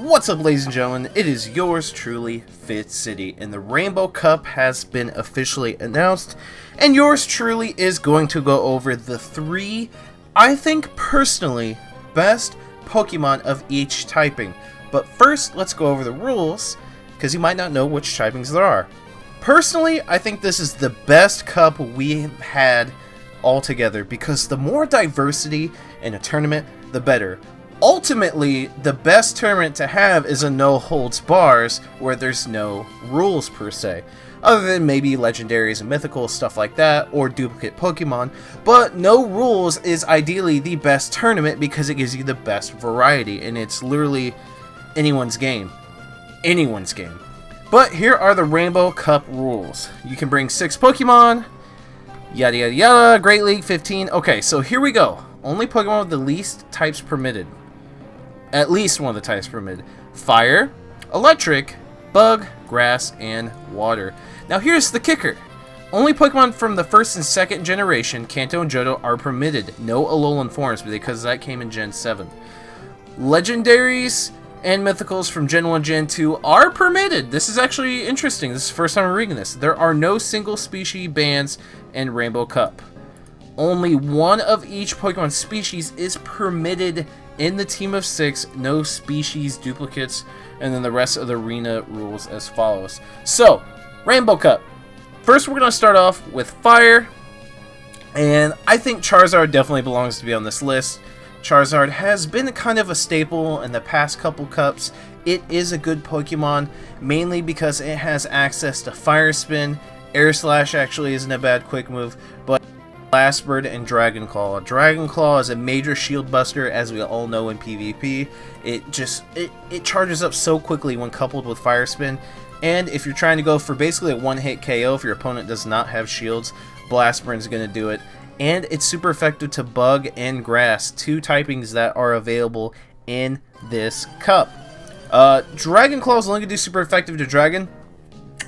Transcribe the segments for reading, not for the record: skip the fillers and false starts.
What's up, ladies and gentlemen? It is yours truly, Fitz, and the Rainbow Cup has been officially announced, and yours truly is going to go over the three, I think personally, best Pokemon of each typing. But first, let's go over the rules, because you might not know which typings there are. Personally, I think this is the best cup we've had altogether, because the more diversity in a tournament, the better. Ultimately, the best tournament to have is a no-holds-bars, where there's no rules per se. Other than maybe legendaries and mythical, stuff like that, or duplicate Pokemon. But no rules is ideally the best tournament because it gives you the best variety, and it's literally anyone's game. Anyone's game. But here are the Rainbow Cup rules. You can bring 6 Pokemon, yada yada yada, Great League 15. Okay, so here we go. Only Pokemon with the least types permitted. At least one of the types permitted. Fire, electric, bug, grass, and water. Now here's the kicker. Only Pokemon from the first and second generation, Kanto and Johto, are permitted. No Alolan forms, because that came in Gen 7. Legendaries and Mythicals from Gen 1, Gen 2 are permitted. This is actually interesting. This is the first time I'm reading this. There are no single species bans in Rainbow Cup. Only one of each Pokemon species is permitted in the team of 6, no species duplicates, and then the rest of the arena rules as follows. So, Rainbow Cup. First, we're going to start off with Fire, and I think Charizard definitely belongs to be on this list. Charizard has been kind of a staple in the past couple cups. It is a good Pokemon, mainly because it has access to Fire Spin. Air Slash actually isn't a bad quick move, but Blast Bird and Dragon Claw. Dragon Claw is a major shield buster, as we all know in PvP. It charges up so quickly when coupled with Fire Spin, and if you're trying to go for basically a one-hit KO if your opponent does not have shields, Blast Bird is going to do it. And it's super effective to Bug and Grass, 2 typings that are available in this cup. Dragon Claw is only going to do super effective to Dragon,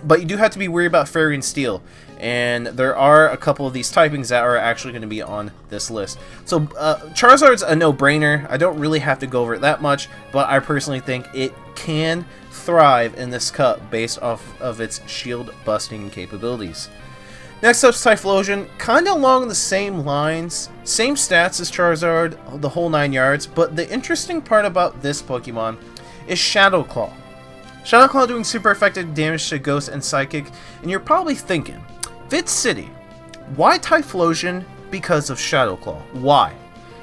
but you do have to be worried about Fairy and Steel. And there are a couple of these typings that are actually going to be on this list. So Charizard's a no-brainer. I don't really have to go over it that much, but I personally think it can thrive in this cup based off of its shield busting capabilities. Next up's Typhlosion, kind of along the same lines, same stats as Charizard, the whole 9 yards, but the interesting part about this Pokemon is Shadow Claw. Shadow Claw doing super effective damage to Ghost and Psychic, and you're probably thinking, Fitz City, why Typhlosion? Because of Shadow Claw. Why?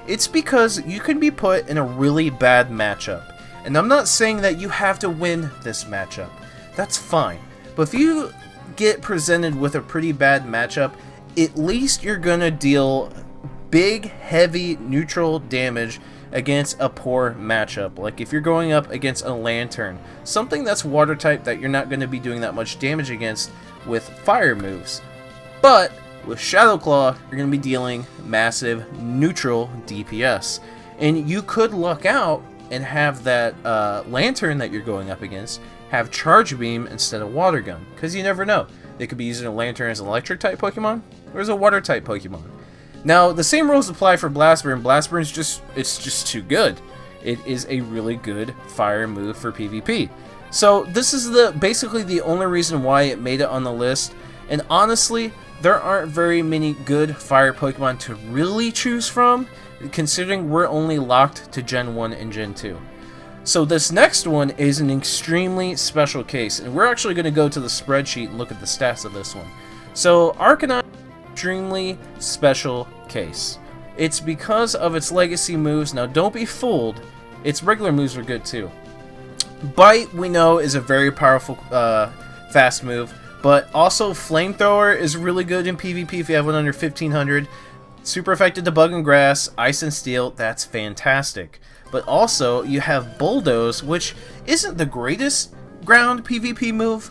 It's because you can be put in a really bad matchup, and I'm not saying that you have to win this matchup. That's fine, but if you get presented with a pretty bad matchup, at least you're gonna deal big, heavy, neutral damage against a poor matchup. Like if you're going up against a Lantern, something that's water type that you're not going to be doing that much damage against with fire moves. But with Shadow Claw, you're going to be dealing massive neutral DPS. And you could luck out and have that Lantern that you're going up against have Charge Beam instead of Water Gun, because you never know. They could be using a Lantern as an electric type Pokemon or as a water type Pokemon. Now, the same rules apply for Blast Bird. Blast Bird is just too good. It is a really good fire move for PvP. So this is basically the only reason why it made it on the list. And honestly, there aren't very many good fire Pokemon to really choose from, considering we're only locked to Gen 1 and Gen 2. So this next one is an extremely special case, and we're actually going to go to the spreadsheet and look at the stats of this one. So Arcanine, extremely special case. It's because of its legacy moves. Now don't be fooled, its regular moves are good too. Bite, we know, is a very powerful fast move, but also Flamethrower is really good in PvP if you have one under 1500. Super effective to Bug and Grass, Ice and Steel, that's fantastic. But also you have Bulldoze, which isn't the greatest ground PvP move,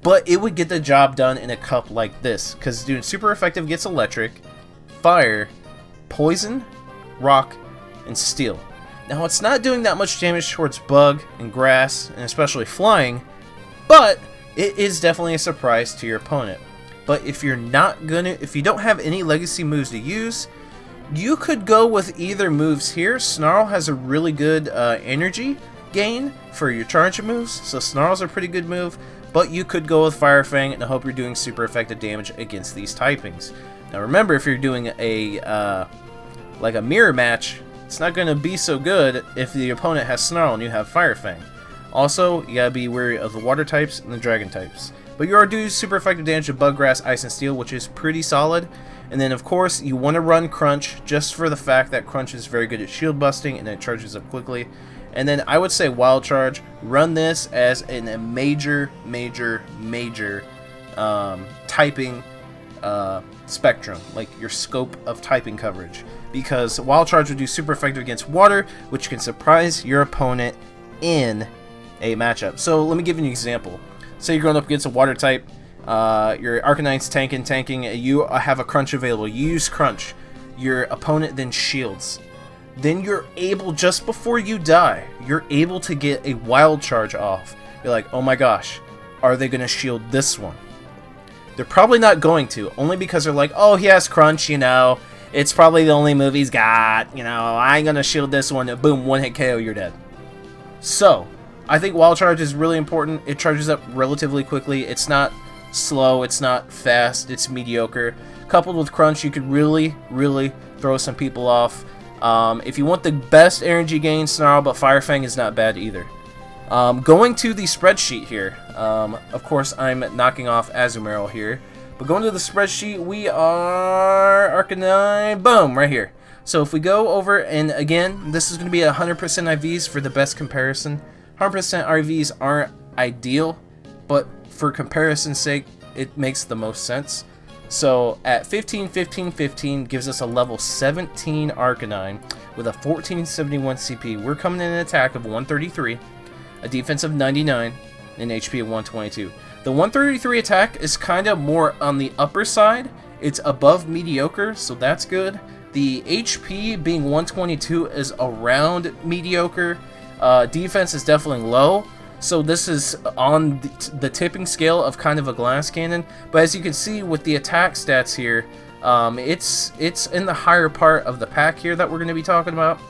but it would get the job done in a cup like this, because doing super effective against electric, fire, poison, rock, and steel. Now it's not doing that much damage towards bug and grass, and especially flying, but it is definitely a surprise to your opponent. But if you don't have any legacy moves to use, you could go with either moves here. Snarl has a really good energy gain for your charge moves, so Snarl's a pretty good move, but you could go with Fire Fang and hope you're doing super effective damage against these typings. Now remember, if you're doing a like a mirror match, it's not going to be so good if the opponent has Snarl and you have Fire Fang. Also, you gotta be wary of the water types and the dragon types. But you are doing super effective damage to Bug, Grass, Ice, and Steel, which is pretty solid. And then, of course, you want to run Crunch, just for the fact that Crunch is very good at shield busting and it charges up quickly. And then I would say Wild Charge. Run this as a major typing spectrum, like your scope of typing coverage. Because Wild Charge would do super effective against water, which can surprise your opponent in a matchup. So let me give you an example. Say you're going up against a water type, your Arcanine's tanking, you have a Crunch available, you use Crunch, your opponent then shields. Then you're able, just before you die, you're able to get a Wild Charge off. You're like, oh my gosh, are they going to shield this one? They're probably not going to, only because they're like, oh, he has Crunch, you know, it's probably the only move he's got, you know, I ain't going to shield this one, boom, one hit KO, you're dead. So, I think Wild Charge is really important. It charges up relatively quickly. It's not slow, it's not fast, it's mediocre. Coupled with Crunch, you could really throw some people off. If you want the best energy gain, Snarl, but Fire Fang is not bad either. Going to the spreadsheet here, of course I'm knocking off Azumarill here, but going to the spreadsheet, we are Arcanine, boom, right here. So if we go over, and again, this is going to be 100% IVs for the best comparison. 100% IVs aren't ideal, but for comparison's sake, it makes the most sense. So at 15, 15, 15 gives us a level 17 Arcanine with a 1471 CP. We're coming in an attack of 133, a defense of 99, and an HP of 122. The 133 attack is kind of more on the upper side. It's above mediocre, so that's good. The HP being 122 is around mediocre. Defense is definitely low, so this is on the tipping scale of kind of a glass cannon. But as you can see with the attack stats here, it's in the higher part of the pack here that we're going to be talking about.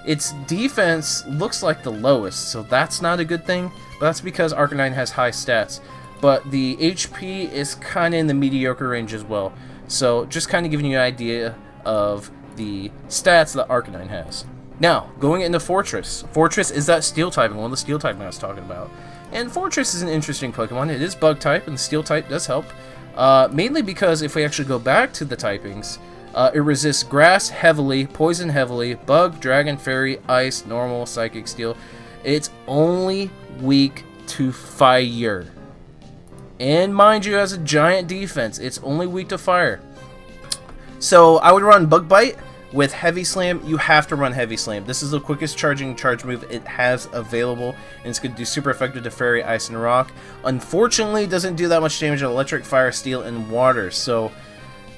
Its defense looks like the lowest, so that's not a good thing, but that's because Arcanine has high stats. But the HP is kind of in the mediocre range as well, so just kind of giving you an idea of the stats that Arcanine has. Now, going into Fortress. Fortress is that Steel typing, one of the Steel typing I was talking about. And Fortress is an interesting Pokemon. It is Bug type, and the Steel type does help. Mainly because if we actually go back to the typings, it resists Grass heavily, Poison heavily, Bug, Dragon, Fairy, Ice, Normal, Psychic, Steel. It's only weak to Fire. And mind you, as a giant defense, it's only weak to Fire. So I would run Bug Bite. With Heavy Slam, you have to run Heavy Slam. This is the quickest charging charge move it has available, and it's going to do super effective to Fairy, Ice, and Rock. Unfortunately, it doesn't do that much damage to Electric, Fire, Steel, and Water. So,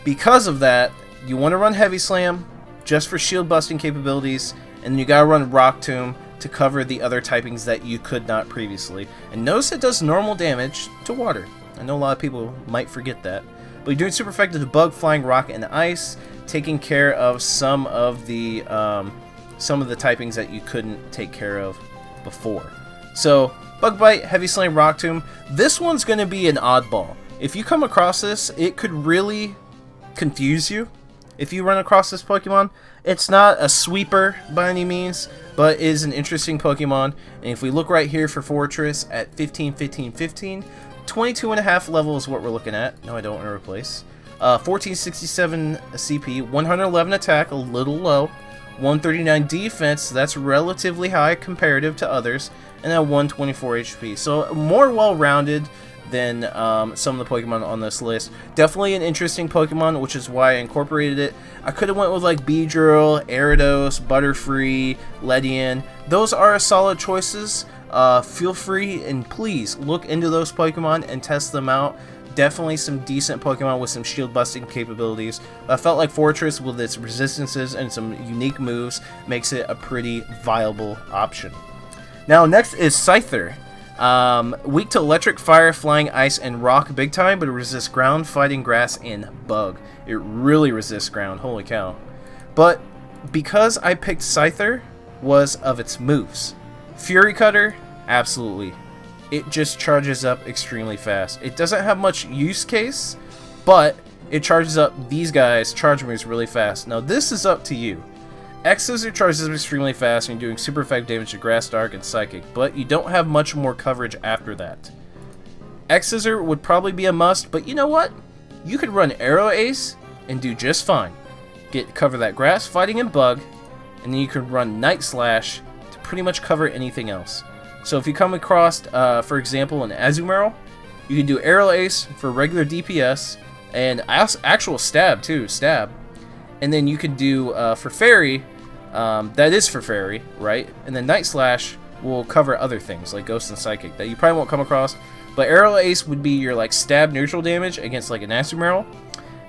because of that, you want to run Heavy Slam just for shield busting capabilities, and then you got to run Rock Tomb to cover the other typings that you could not previously. And notice it does normal damage to Water. I know a lot of people might forget that. But you're doing super effective to Bug, Flying, Rock, and Ice, taking care of some of the typings that you couldn't take care of before. So, Bug Bite, Heavy Slam, Rock Tomb. This one's going to be an oddball. If you come across this, it could really confuse you. If you run across this Pokemon, it's not a sweeper by any means, but is an interesting Pokemon. And if we look right here for Fortress at 15, 15, 15, 22.5 level is what we're looking at. No, I don't want to replace. 1467 CP, 111 attack, a little low, 139 defense, that's relatively high comparative to others, and then 124 HP. So more well-rounded than some of the Pokemon on this list. Definitely an interesting Pokemon, which is why I incorporated it. I could have went with like Beedrill, Gyarados, Butterfree, Ledian. Those are solid choices. Feel free and please look into those Pokemon and test them out. Definitely some decent Pokemon with some shield busting capabilities. I felt like Fortress, with its resistances and some unique moves, makes it a pretty viable option. Now next is Scyther. Weak to Electric, Fire, Flying, Ice, and Rock big time, but it resists Ground, Fighting, Grass, and Bug. It really resists Ground, holy cow. But because I picked Scyther was of its moves. Fury Cutter, absolutely. It just charges up extremely fast. It doesn't have much use case, but it charges up these guys' charge moves really fast. Now this is up to you. X-Scissor charges up extremely fast and you're doing super effective damage to Grass, Dark, and Psychic, but you don't have much more coverage after that. X-Scissor would probably be a must, but you know what? You could run Aero Ace and do just fine. Cover that Grass, Fighting, and Bug, and then you can run Night Slash to pretty much cover anything else. So if you come across, for example, an Azumarill, you can do Aerial Ace for regular DPS, and actual Stab too, Stab. And then you can do, for Fairy, that is for Fairy, right? And then Night Slash will cover other things, like Ghost and Psychic, that you probably won't come across. But Aerial Ace would be your, like, Stab neutral damage against, like, an Azumarill.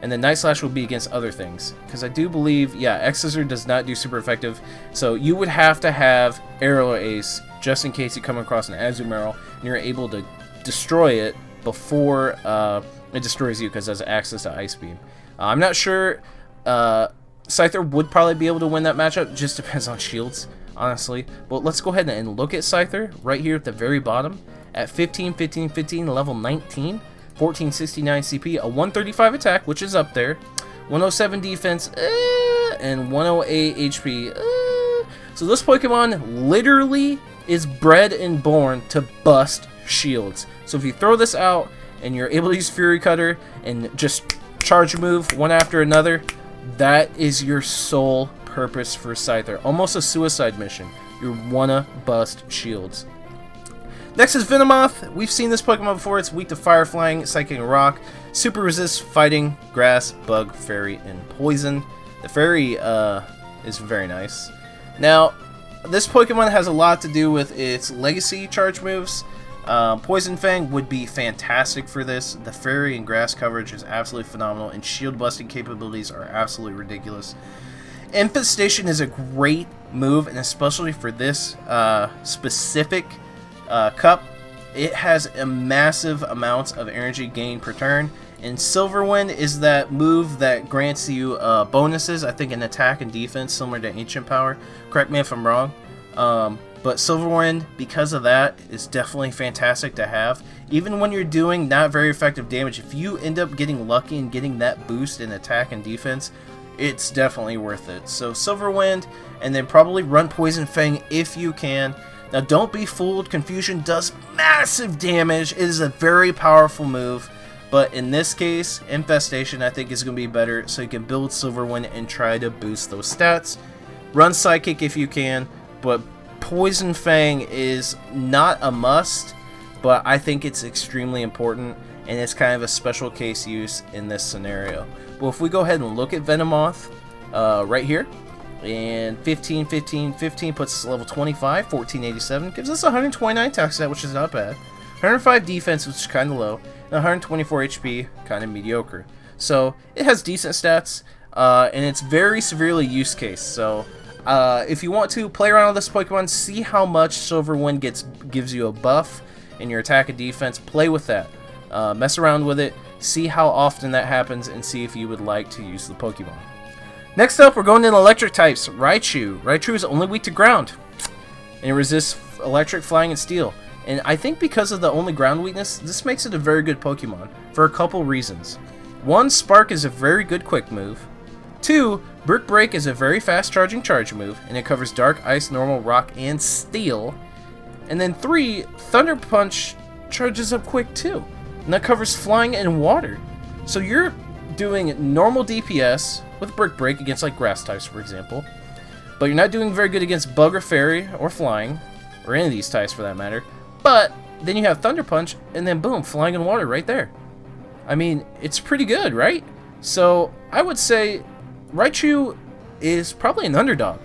And then Night Slash will be against other things. Because I do believe, yeah, X-Scissor does not do super effective. So you would have to have Aerial Ace just in case you come across an Azumarill and you're able to destroy it before it destroys you because it has access to Ice Beam. I'm not sure. Scyther would probably be able to win that matchup. Just depends on shields, honestly. But let's go ahead and look at Scyther right here at the very bottom. At 15, 15, 15, level 19, 1469 CP, a 135 attack, which is up there, 107 defense, and 108 HP. So this Pokemon literally is bred and born to bust shields. So if you throw this out and you're able to use Fury Cutter and just charge move one after another, that is your sole purpose for Scyther. Almost a suicide mission. You wanna bust shields. Next is Venomoth. We've seen this Pokemon before. It's weak to Fire, Flying, Psychic, and Rock. Super resists Fighting, Grass, Bug, Fairy, and Poison. The Fairy is very nice. Now, this Pokemon has a lot to do with its legacy charge moves. Poison Fang would be fantastic for this. The Fairy and Grass coverage is absolutely phenomenal, and shield busting capabilities are absolutely ridiculous. Infestation is a great move, and especially for this specific cup, it has a massive amounts of energy gain per turn. And Silverwind is that move that grants you bonuses, I think in attack and defense, similar to Ancient Power. Correct me if I'm wrong. But Silverwind, because of that, is definitely fantastic to have. Even when you're doing not very effective damage, if you end up getting lucky and getting that boost in attack and defense, it's definitely worth it. So Silverwind, and then probably run Poison Fang if you can. Now don't be fooled, Confusion does massive damage. It is a very powerful move. But in this case, Infestation I think is going to be better, so you can build Silverwind and try to boost those stats. Run Psychic if you can, but Poison Fang is not a must, but I think it's extremely important, and it's kind of a special case use in this scenario. Well, if we go ahead and look at Venomoth right here, and 15, 15, 15 puts us at level 25, 1487, gives us 129 attack stat, which is not bad, 105 defense, which is kind of low, and 124 HP, kind of mediocre. So it has decent stats, and it's very severely use case. So if you want to play around with this Pokemon, see how much Silverwind gives you a buff in your attack and defense, play with that. Mess around with it, see how often that happens, and see if you would like to use the Pokemon. Next up, we're going into electric types. Raichu. Raichu is only weak to ground, and it resists electric, flying, and steel. And I think because of the only ground weakness, this makes it a very good Pokemon for a couple reasons. One, Spark is a very good quick move. Two, Brick Break is a very fast charging charge move, and it covers Dark, Ice, Normal, Rock, and Steel. And then three, Thunder Punch charges up quick too, and that covers Flying and Water. So you're doing normal DPS with Brick Break against like grass types, for example, but you're not doing very good against Bug or Fairy or Flying, or any of these types for that matter. But then you have Thunder Punch, and then boom, Flying and Water right there. I mean, it's pretty good, right? So I would say Raichu is probably an underdog.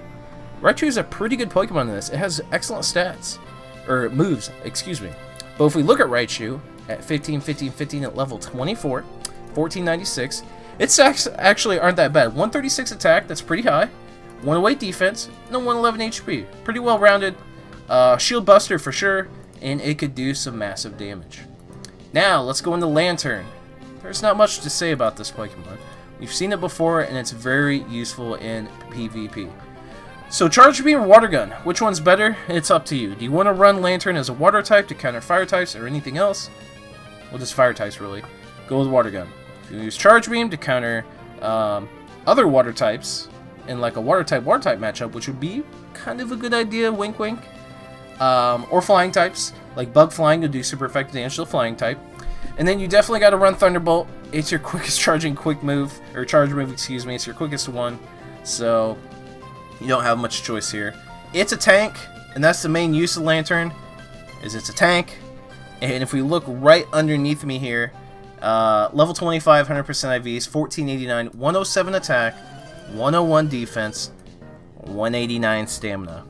Raichu is a pretty good Pokemon in this. It has excellent stats, or moves, excuse me. But if we look at Raichu at 15, 15, 15 at level 24, 1496, its actually aren't that bad. 136 attack, that's pretty high. 108 defense, and 111 HP. Pretty well rounded. Shield Buster for sure, and it could do some massive damage. Now, let's go into Lantern. There's not much to say about this Pokemon. We've seen it before, and it's very useful in PvP. So Charge Beam or Water Gun, which one's better? It's up to you. Do you want to run Lantern as a Water type to counter Fire types or anything else? Well, just Fire types really. Go with Water Gun. If you use Charge Beam to counter other Water types in like a Water type matchup, which would be kind of a good idea, wink wink. Or Flying types, like Bug Flying to do super effective damage to the Flying type. And then you definitely got to run Thunderbolt. It's your quickest charging quick move, or charge move, excuse me. It's your quickest one, so you don't have much choice here. It's a tank, and that's the main use of Lantern, is it's a tank. And if we look right underneath me here, level 25, 100% IVs, 1489, 107 attack, 101 defense, 189 stamina.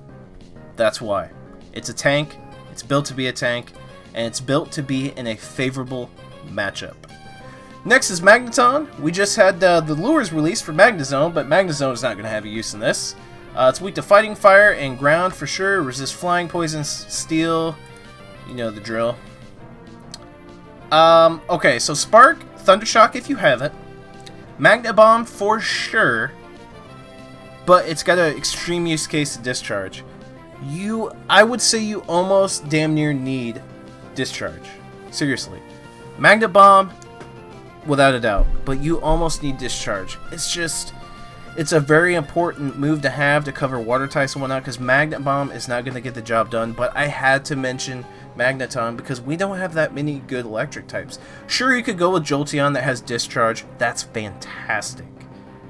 That's why. It's a tank, it's built to be a tank, and it's built to be in a favorable matchup. Next is Magneton. We just had the lures released for Magnezone, but Magnezone is not going to have a use in this. It's weak to fighting, fire, and ground for sure. Resist flying, poison, steel. You know the drill. Okay, so Spark, Thundershock if you have it. Magnet Bomb for sure, but it's got an extreme use case to discharge. I would say you almost damn near need discharge. Seriously. Magnet Bomb, without a doubt, but you almost need discharge. It's a very important move to have to cover water types and whatnot, because Magnet Bomb is not going to get the job done, but I had to mention Magneton because we don't have that many good electric types. Sure, you could go with Jolteon that has discharge. That's fantastic.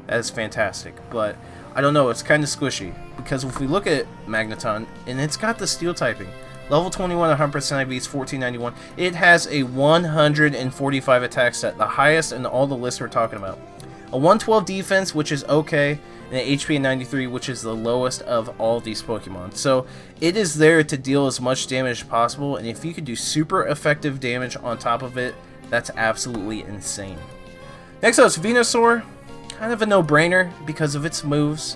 That is fantastic, but I don't know, it's kind of squishy, because if we look at Magneton, and it's got the steel typing, level 21, 100% IVs, 1491, it has a 145 attack set, the highest in all the lists we're talking about. A 112 defense, which is okay, and an HP of 93, which is the lowest of all these Pokemon. So it is there to deal as much damage as possible, and if you could do super effective damage on top of it, that's absolutely insane. Next up is Venusaur. Kind of a no-brainer because of its moves.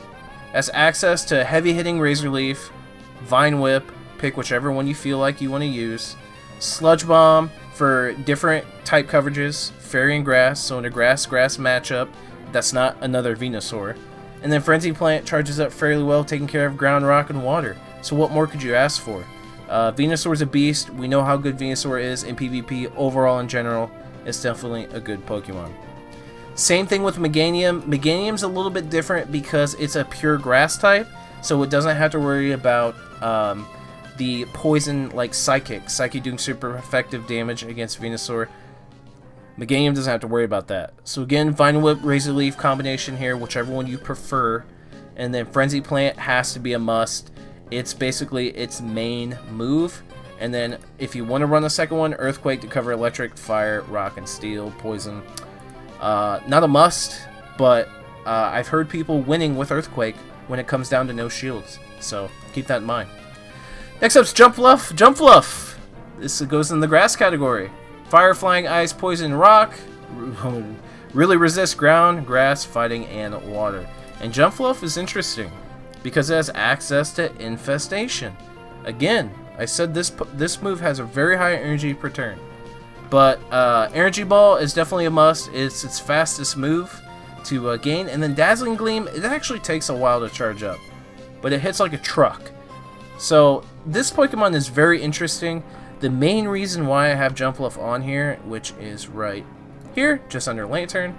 Has access to heavy-hitting Razor Leaf, Vine Whip, pick whichever one you feel like you want to use. Sludge Bomb for different type coverages, Fairy and Grass, so in a grass-grass matchup, that's not another Venusaur. And then Frenzy Plant charges up fairly well, taking care of ground, rock, and water. So what more could you ask for? Venusaur's a beast. We know how good Venusaur is in PvP. Overall, in general, it's definitely a good Pokemon. Same thing with Meganium. Meganium's a little bit different because it's a pure grass type, so it doesn't have to worry about the poison like Psychic. Psychic doing super effective damage against Venusaur. Meganium doesn't have to worry about that. So again, Vine Whip, Razor Leaf combination here, whichever one you prefer. And then Frenzy Plant has to be a must. It's basically its main move. And then if you want to run the second one, Earthquake to cover electric, fire, rock, and steel, poison. Not a must, but I've heard people winning with Earthquake when it comes down to no shields. So keep that in mind. Next up is Jumpluff. Jumpluff! This goes in the grass category. Fire, flying, ice, poison, rock. Really resists ground, grass, fighting, and water. And Jumpluff is interesting because it has access to Infestation. Again, I said this move has a very high energy per turn. But Energy Ball is definitely a must. It's its fastest move to gain. And then Dazzling Gleam, it actually takes a while to charge up. But it hits like a truck. So this Pokemon is very interesting. The main reason why I have Jumpluff on here, which is right here, just under Lantern,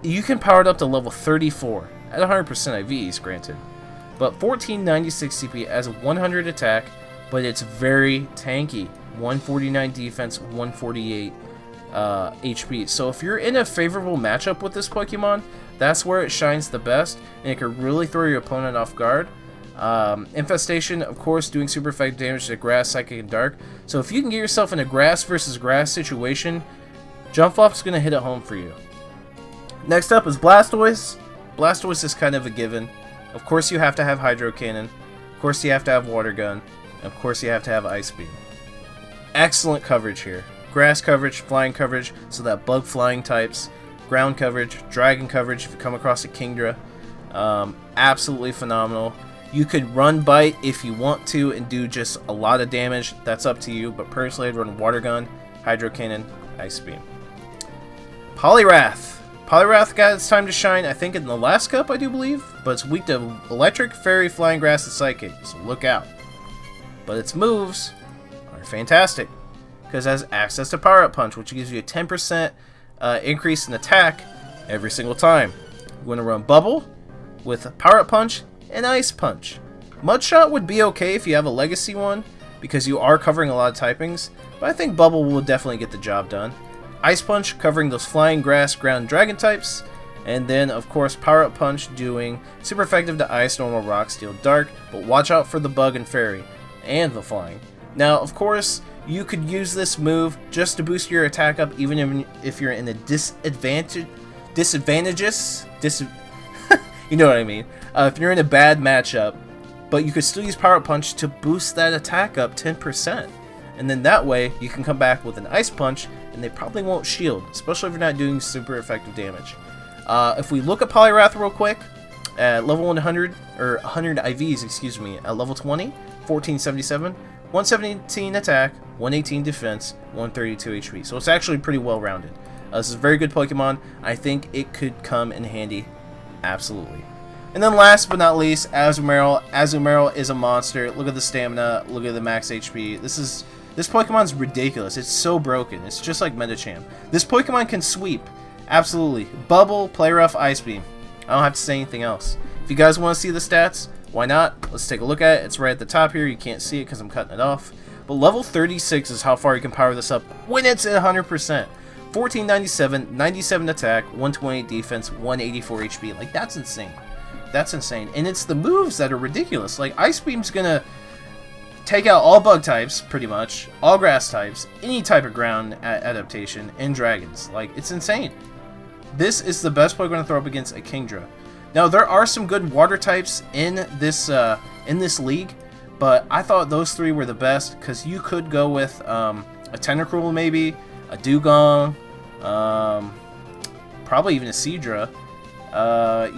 you can power it up to level 34 at 100% IVs, granted. But 1496 CP as a 100 attack, but it's very tanky. 149 defense, 148 HP. So if you're in a favorable matchup with this Pokemon, that's where it shines the best, and it can really throw your opponent off guard. Infestation, of course, doing super effective damage to grass, psychic, and dark. So if you can get yourself in a grass versus grass situation, Jumpluff's going to hit it home for you. Next up is Blastoise. Blastoise is kind of a given. Of course you have to have Hydro Cannon. Of course you have to have Water Gun. And of course you have to have Ice Beam. Excellent coverage here. Grass coverage, flying coverage, so that bug flying types. Ground coverage, dragon coverage if you come across a Kingdra. Absolutely phenomenal. You could run Bite if you want to and do just a lot of damage. That's up to you, but personally I'd run Water Gun, Hydro Cannon, Ice Beam. Poliwrath. Poliwrath got its time to shine, I think, in the last cup, I do believe, but it's weak to Electric, Fairy, Flying Grass, and Psychic, so look out. But its moves are fantastic, because it has access to Power-Up Punch, which gives you a 10% increase in attack every single time. You're going to run Bubble with Power-Up Punch and Ice Punch. Mudshot would be okay if you have a Legacy one, because you are covering a lot of typings, but I think Bubble will definitely get the job done. Ice Punch covering those Flying, Grass, Ground, Dragon types, and then of course Power-Up Punch doing super effective to Ice, Normal, Rock, Steel, Dark, but watch out for the Bug and Fairy, and the Flying. Now of course, you could use this move just to boost your attack up even if you're in a disadvantageous, you know what I mean, if you're in a bad matchup, but you could still use Power-Up Punch to boost that attack up 10%. And then that way, you can come back with an Ice Punch, and they probably won't shield, especially if you're not doing super effective damage. If we look at Poliwrath real quick, at level 100, or 100 IVs, excuse me, at level 20, 1477, 117 attack, 118 defense, 132 HP. So it's actually pretty well-rounded. This is a very good Pokemon. I think it could come in handy, absolutely. And then last but not least, Azumarill. Azumarill is a monster. Look at the stamina, look at the max HP. This Pokemon's ridiculous. It's so broken. It's just like Medicham. This Pokemon can sweep. Absolutely. Bubble, Play Rough, Ice Beam. I don't have to say anything else. If you guys want to see the stats, why not? Let's take a look at it. It's right at the top here. You can't see it because I'm cutting it off. But level 36 is how far you can power this up when it's at 100%. 1497, 97 attack, 128 defense, 184 HP. Like, that's insane. That's insane. And it's the moves that are ridiculous. Like, Ice Beam's gonna take out all bug types, pretty much, all grass types, any type of ground adaptation, and dragons. Like, it's insane. This is the best Pokemon to throw up against a Kingdra. Now, there are some good water types in this league, but I thought those three were the best, because you could go with a Tentacruel maybe, a Dugong, probably even a Seadra.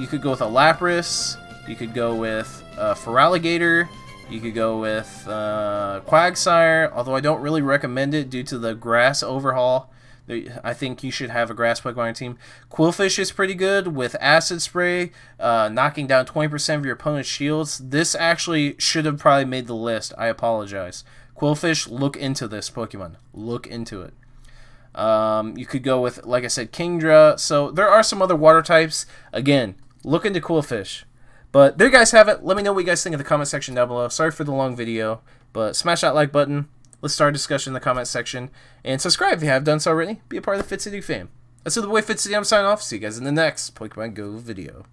You could go with a Lapras, you could go with Feraligatr, you could go with Quagsire, although I don't really recommend it due to the grass overhaul. I think you should have a grass Pokemon on your team. Quillfish is pretty good with Acid Spray, knocking down 20% of your opponent's shields. This actually should have probably made the list. I apologize. Quillfish, look into this Pokemon. Look into it. You could go with, like I said, Kingdra. So there are some other water types. Again, look into Quillfish. But there you guys have it. Let me know what you guys think in the comment section down below. Sorry for the long video, but smash that like button. Let's start a discussion in the comment section. And subscribe if you haven't done so already. Be a part of the Fitz fam. That's the way Fitz I'm signing off. See you guys in the next Pokemon Go video.